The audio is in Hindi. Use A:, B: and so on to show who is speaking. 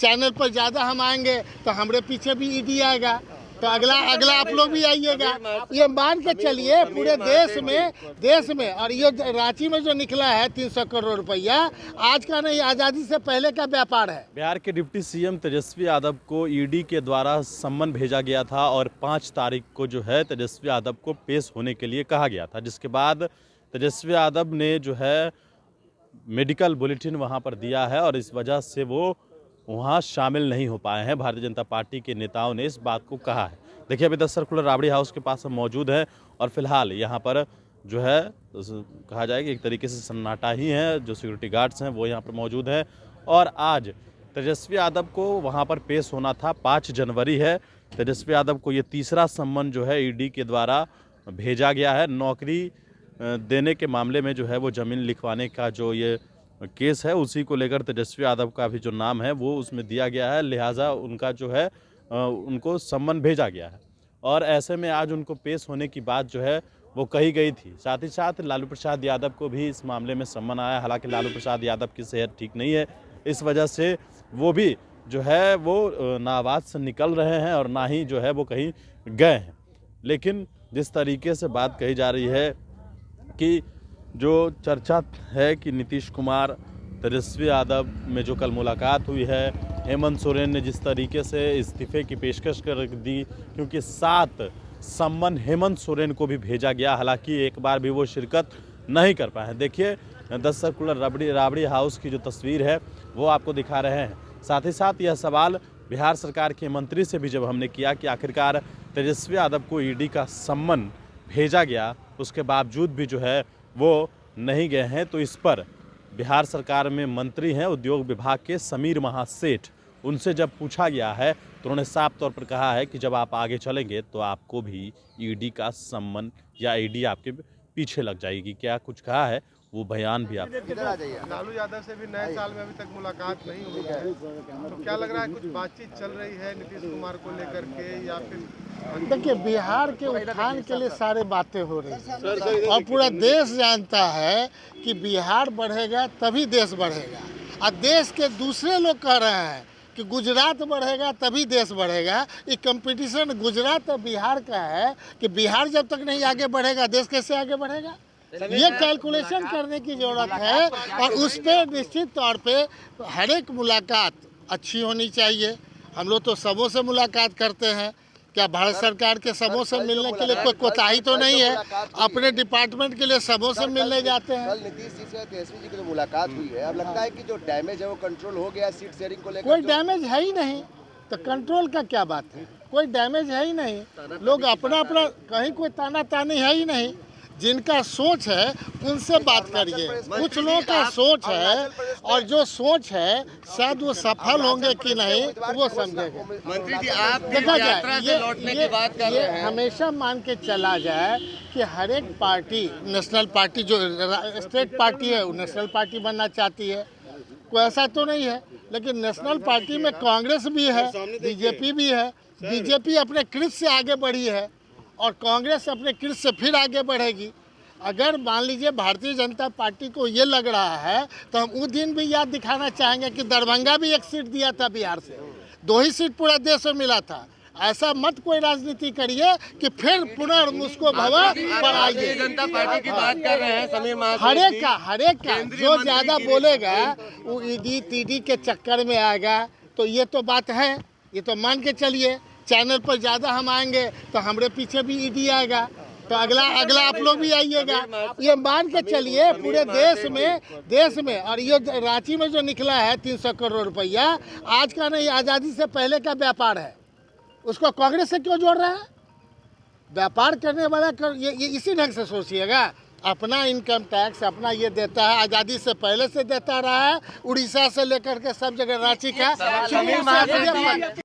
A: चैनल पर ज़्यादा हम आएंगे तो हमारे पीछे भी ईडी आएगा, तो अगला आप लोग भी आइएगा। ये मान के चलिए पूरे देश में और ये रांची में जो निकला है 300 करोड़ रुपया, आज का नहीं, आज़ादी से पहले का व्यापार है।
B: बिहार के डिप्टी सीएम तेजस्वी यादव को ईडी के द्वारा सम्मन भेजा गया था और 5 तारीख को जो है तेजस्वी यादव को पेश होने के लिए कहा गया था, जिसके बाद तेजस्वी यादव ने जो है मेडिकल बुलेटिन वहां पर दिया है और इस वजह से वो वहां शामिल नहीं हो पाए हैं। भारतीय जनता पार्टी के नेताओं ने इस बात को कहा है। देखिए, अभी 10 सर्कुलर राबड़ी हाउस के पास हम मौजूद हैं और फिलहाल यहाँ पर जो है कहा जाए कि एक तरीके से सन्नाटा ही है। जो सिक्योरिटी गार्ड्स हैं वो यहाँ पर मौजूद हैं और आज तेजस्वी यादव को वहाँ पर पेश होना था। 5 जनवरी है। तेजस्वी यादव को ये तीसरा सम्मन जो है ईडी के द्वारा भेजा गया है। नौकरी देने के मामले में जो है वो ज़मीन लिखवाने का जो ये केस है, उसी को लेकर तेजस्वी यादव का भी जो नाम है वो उसमें दिया गया है, लिहाजा उनका जो है उनको सम्मन भेजा गया है और ऐसे में आज उनको पेश होने की बात जो है वो कही गई थी। साथ ही साथ लालू प्रसाद यादव को भी इस मामले में सम्मन आया। हालांकि लालू प्रसाद यादव की सेहत ठीक नहीं है, इस वजह से वो भी जो है वो ना आवाज़ से निकल रहे हैं और ना ही जो है वो कहीं गए हैं। लेकिन जिस तरीके से बात कही जा रही है कि जो चर्चा है कि नीतीश कुमार तेजस्वी यादव में जो कल मुलाकात हुई है, हेमंत सोरेन ने जिस तरीके से इस्तीफे की पेशकश कर दी, क्योंकि 7 सम्मन हेमंत सोरेन को भी भेजा गया, हालांकि एक बार भी वो शिरकत नहीं कर पाए हैं। देखिए, 10 सर्कुलर राबड़ी हाउस की जो तस्वीर है वो आपको दिखा रहे हैं। साथ ही साथ यह सवाल बिहार सरकार के मंत्री से भी जब हमने किया कि आखिरकार तेजस्वी यादव को ईडी का सम्मन भेजा गया, उसके बावजूद भी जो है वो नहीं गए हैं, तो इस पर बिहार सरकार में मंत्री हैं उद्योग विभाग के समीर महासेठ, उनसे जब पूछा गया है तो उन्होंने साफ तौर पर कहा है कि जब आप आगे चलेंगे तो आपको भी ईडी का सम्मन या ईडी आपके पीछे लग जाएगी। क्या कुछ कहा है वो बयान भी आप
C: लालू यादव से भी नए साल में अभी तक मुलाकात नहीं हुई है, तो क्या लग रहा है कुछ बातचीत चल रही है नीतीश कुमार को लेकर के या फिर?
A: देखिए, बिहार के उत्थान के लिए सारे बातें हो रही हैं और पूरा देश जानता है कि बिहार बढ़ेगा तभी देश बढ़ेगा। और देश के दूसरे लोग कह रहे हैं कि गुजरात बढ़ेगा तभी देश बढ़ेगा। ये कंपटीशन गुजरात और बिहार का है कि बिहार जब तक नहीं आगे बढ़ेगा देश कैसे आगे बढ़ेगा। ये कैलकुलेशन करने की ज़रूरत है और उस पर निश्चित तौर पे हर एक मुलाकात अच्छी होनी चाहिए। हम लोग तो सबों से मुलाकात करते हैं, क्या भारत सरकार के सबों से मिलने के लिए कोई कोताही तो नहीं है? अपने डिपार्टमेंट के लिए सबों से मिलने जाते हैं।
D: कल नीतीश जी से तेजस्वी जी की जो मुलाकात हुई है, अब लगता है कि जो डैमेज है वो कंट्रोल हो गया सीट शेयरिंग को लेकर।
A: कोई डैमेज है ही नहीं, तो कंट्रोल का क्या बात है? कोई डैमेज है ही नहीं। लोग अपना कहीं कोई ताना तानी है ही नहीं। जिनका सोच है उनसे बात करिए। कुछ लोगों का सोच है और जो सोच है शायद वो सफल होंगे कि नहीं वो समझेंगे।
E: मंत्री जी, आप
A: देखा
E: यात्रा से लौटने की बात कर रहे हैं।
A: हमेशा मान के चला जाए कि हर एक पार्टी, नेशनल पार्टी जो स्टेट पार्टी है वो नेशनल पार्टी बनना चाहती है, कोई ऐसा तो नहीं है। लेकिन नेशनल पार्टी में कांग्रेस भी है, बीजेपी भी है। बीजेपी अपने कृत से आगे बढ़ी है और कांग्रेस अपने कृत से फिर आगे बढ़ेगी। अगर मान लीजिए भारतीय जनता पार्टी को ये लग रहा है तो हम उस दिन भी याद दिखाना चाहेंगे कि दरभंगा भी एक सीट दिया था बिहार से, 2 ही सीट पूरा देश में मिला था। ऐसा मत कोई राजनीति करिए कि फिर पुनः उसको भवा पर आइए।
E: जनता पार्टी की बात कर रहे हैं समीर महासेठ।
A: हर एक का जो ज़्यादा बोलेगा वो ईडी तीडी के चक्कर में आएगा। तो ये तो बात है, ये तो मान के चलिए चैनल पर ज़्यादा हम आएंगे तो हमारे पीछे भी ईडी आएगा, तो अगला आप लोग भी आइएगा। ये मान के चलिए पूरे देश में और ये रांची में जो निकला है 300 करोड़ रुपया, आज का नहीं, आज़ादी से पहले का व्यापार है। उसको कांग्रेस से क्यों जोड़ रहा है? व्यापार करने वाला ये इसी ढंग से सोचिएगा। अपना इनकम टैक्स अपना ये देता है, आज़ादी से पहले से देता रहा है, उड़ीसा से लेकर के सब जगह रांची का।